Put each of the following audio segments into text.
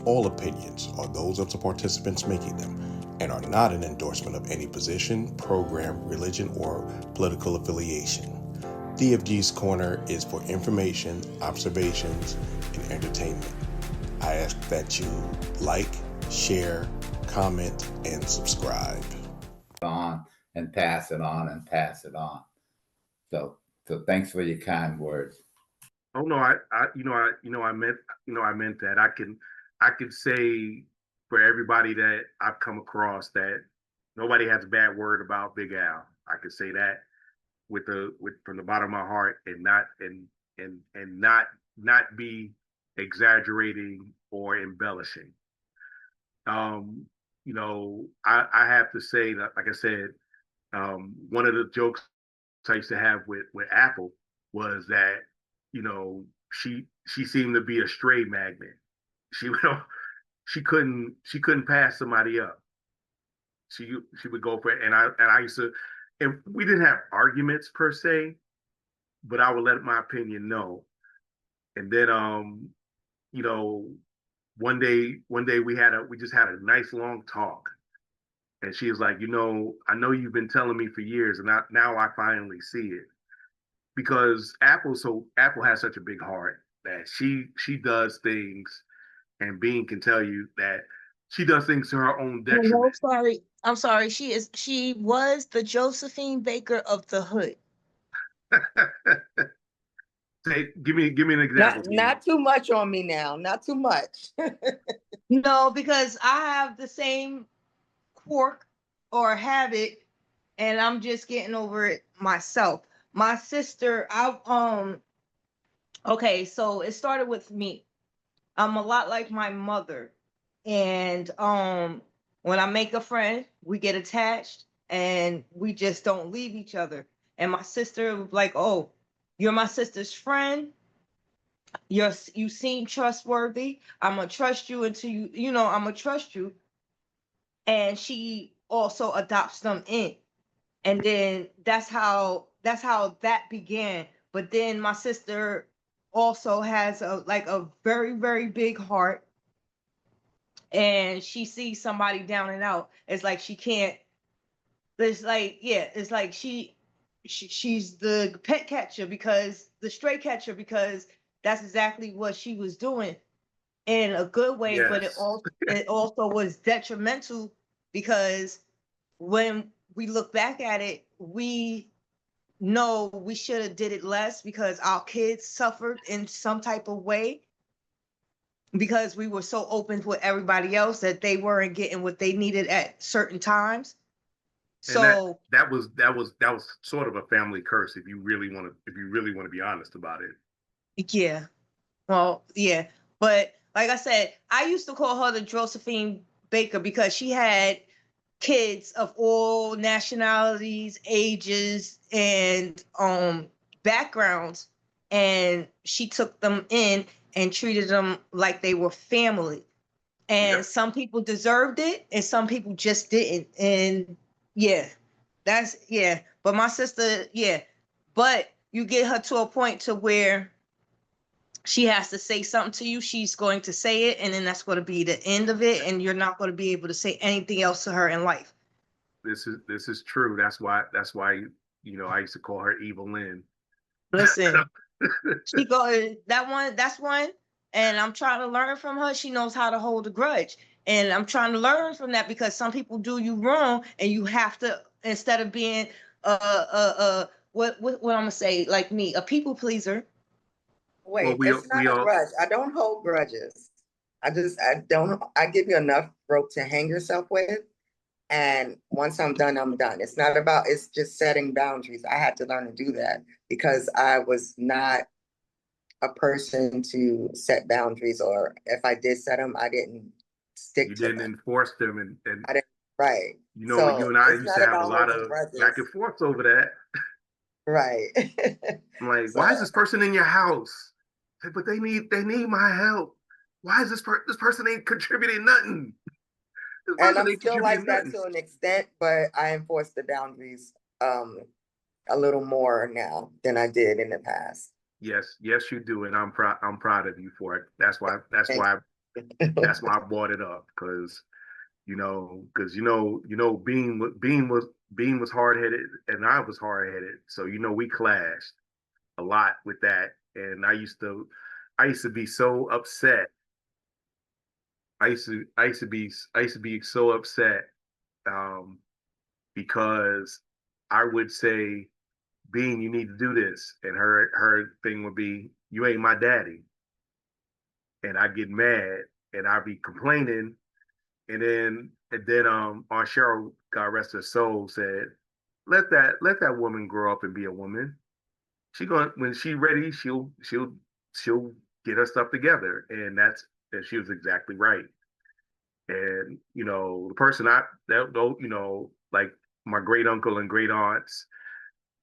All opinions are those of the participants making them and are not an endorsement of any position, program, religion, or political affiliation. DFG's Corner is for information, observations, and entertainment. I ask that you like, share, comment, and subscribe. On and pass it on and pass it on. So thanks for your kind words. Oh no, I meant that. I could say for everybody that I've come across that nobody has a bad word about Big Al. I could say that with from the bottom of my heart and not be exaggerating or embellishing. I have to say that, like I said, one of the jokes I used to have with Apple was that, she seemed to be a stray magnet. She she couldn't pass somebody up. She would go for it, and I used to, and we didn't have arguments per se, but I would let my opinion know. And then you know, one day we just had a nice long talk. And she was like, I know you've been telling me for years, and now I finally see it. Because Apple has such a big heart that she does things, and Bean can tell you that she does things to her own No, detriment. I'm sorry. She was the Josephine Baker of the hood. Say, give me an example. Not too much on me now. Not too much. No, because I have the same quirk or habit, and I'm just getting over it myself. My sister, okay, so it started with me. I'm a lot like my mother. And when I make a friend, we get attached and we just don't leave each other. And my sister was like, "Oh, you're my sister's friend. You seem trustworthy. I'm gonna trust you until I'm gonna trust you." And she also adopts them in. And then that's how that began. But then my sister also has a very, very big heart, and she sees somebody down and out. It's like she can't. It's like, yeah, it's like she's the pet catcher, because the stray catcher, because that's exactly what she was doing in a good way. Yes. But it also was detrimental, because when we look back at it, we know we should have did it less, because our kids suffered in some type of way, because we were so open with everybody else that they weren't getting what they needed at certain times. And So that was sort of a family curse, if you really want to be honest about it. yeah, well, yeah, but like I said, I used to call her the Josephine Baker, because she had kids of all nationalities, ages, and backgrounds, and she took them in and treated them like they were family. And Yep. some people deserved it, and some people just didn't. And yeah, yeah. But my sister, yeah. But you get her to a point to where she has to say something to you, she's going to say it, and then that's going to be the end of it, and you're not going to be able to say anything else to her in life. This is true. That's why I used to call her Evil Lynn. Listen, she go that's one, and I'm trying to learn from her. She knows how to hold a grudge, and I'm trying to learn from that, because some people do you wrong, and you have to, instead of being what I'm gonna say, like me, a people pleaser. Well, Wait, it's not we a all grudge. I don't hold grudges. I don't, I give you enough rope to hang yourself with. And once I'm done, I'm done. It's not about, it's just setting boundaries. I had to learn to do that because I was not a person to set boundaries, or if I did set them, I didn't stick you to didn't them. enforce them, and I didn't, right. you So and I it's used to not have a about lot holding of back and grudges. forth over that. Right. I'm like, So, why is this person in your house? But they need my help. Why is this person ain't contributing nothing? This and person I'm ain't still like contributing that nothing. to an extent, but I enforce the boundaries a little more now than I did in the past. Yes, you do, and I'm proud of you for it. That's why Thank That's why I brought it up because Bean was hard headed and I was hard headed, so we clashed a lot with that. And I used to be so upset. I used to be so upset um, because I would say, Bean, you need to do this, and her thing would be, you ain't my daddy, and I'd get mad and I'd be complaining, and then Aunt Cheryl, God rest her soul, said, let that woman grow up and be a woman. She going when she ready, she'll get her stuff together, and she was exactly right. And the person like my great uncle and great aunts,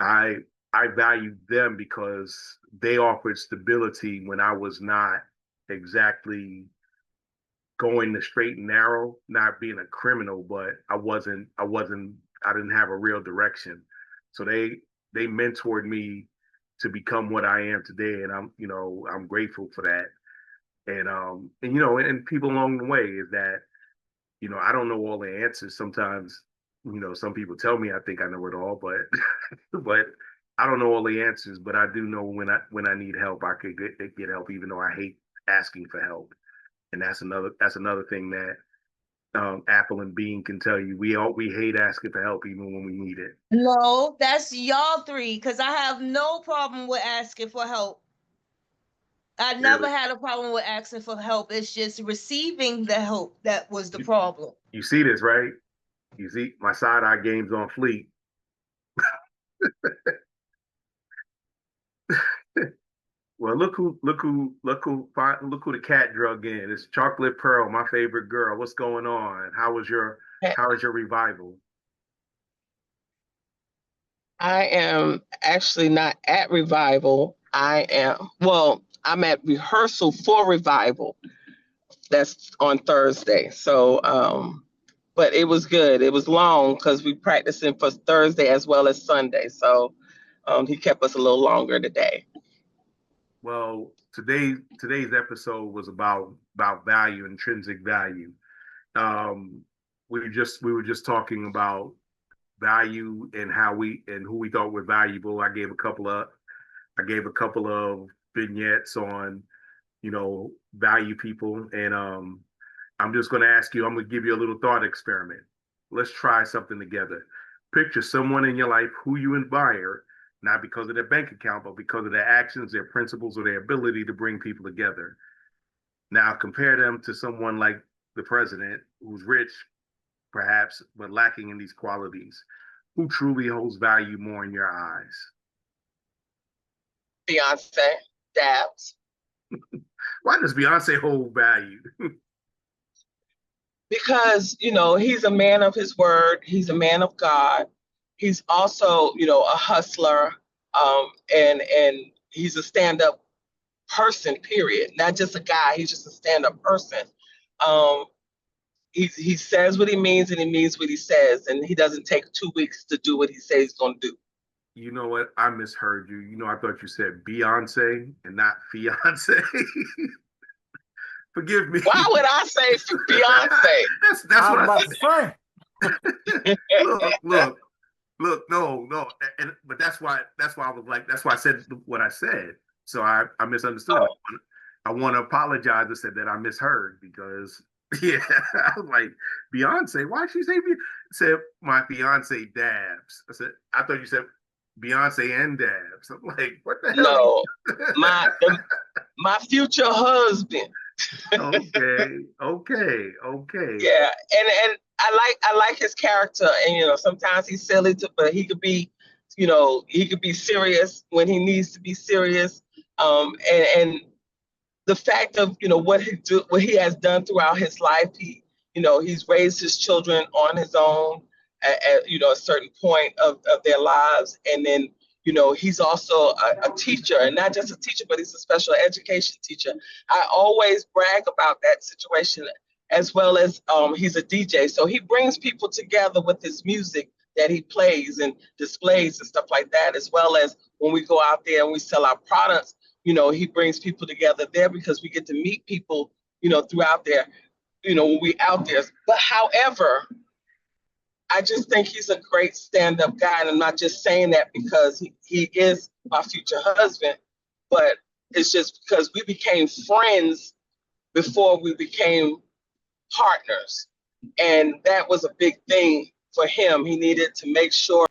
I I valued them because they offered stability when I was not exactly going the straight and narrow, not being a criminal, but I didn't have a real direction. So they mentored me to become what I am today, and I'm grateful for that. And people along the way is that I don't know all the answers. Sometimes some people tell me I think I know it all, but but I don't know all the answers. But I do know when I need help, I could get help, even though I hate asking for help. And that's another thing that Apple and Bean can tell you. We hate asking for help even when we need it. No, that's y'all three, because I have no problem with asking for help. I never Really, had a problem with asking for help. It's just receiving the help that was the problem. you see this, right? You see my side eye game's on fleek. Well, look who the cat drug in. It's Chocolate Pearl, my favorite girl. What's going on? How was your revival? I am actually not at Revival. I'm at rehearsal for Revival. That's on Thursday. So, but it was good. It was long because we practicing for Thursday as well as Sunday. So, he kept us a little longer today. Well, today's episode was about value, intrinsic value. Um, we were just talking about value and who we thought were valuable. I gave a couple of vignettes on value people, and I'm just going to ask you. I'm going to give you a little thought experiment. Let's try something together. Picture someone in your life who you admire, not because of their bank account, but because of their actions, their principles, or their ability to bring people together. Now compare them to someone like the president, who's rich, perhaps, but lacking in these qualities. Who truly holds value more in your eyes? Beyonce, Dabs, Why does Beyonce hold value? because he's a man of his word. He's a man of God. He's also a hustler, and he's a stand-up person, period. Not just a guy, he's just a stand-up person. um he says what he means and he means what he says, and he doesn't take 2 weeks to do what he says he's going to do. You know what? I misheard you. I thought you said Beyonce and not fiance. Forgive me. Why would I say Beyonce? That's what I said. Look, no, but that's why I was like, that's why I said what I said. So I misunderstood. Oh. I want to apologize. I said that I misheard because yeah, I was like, Beyonce. Why did she say my fiance Dabs? I thought you said Beyonce and Dabs. I'm like, what the hell? No, my future husband. Okay. Yeah, and I like his character, and sometimes he's silly, but he could be, he could be serious when he needs to be serious. And the fact of what he has done throughout his life, he's raised his children on his own at a certain point of their lives, and then he's also a teacher, and not just a teacher, but he's a special education teacher. I always brag about that situation, as well as he's a DJ, so he brings people together with his music that he plays and displays and stuff like that, as well as when we go out there and we sell our products. He brings people together there because we get to meet people throughout there, when we out there. But however, I just think he's a great stand-up guy. And I'm not just saying that because he is my future husband, but it's just because we became friends before we became partners. And that was a big thing for him. He needed to make sure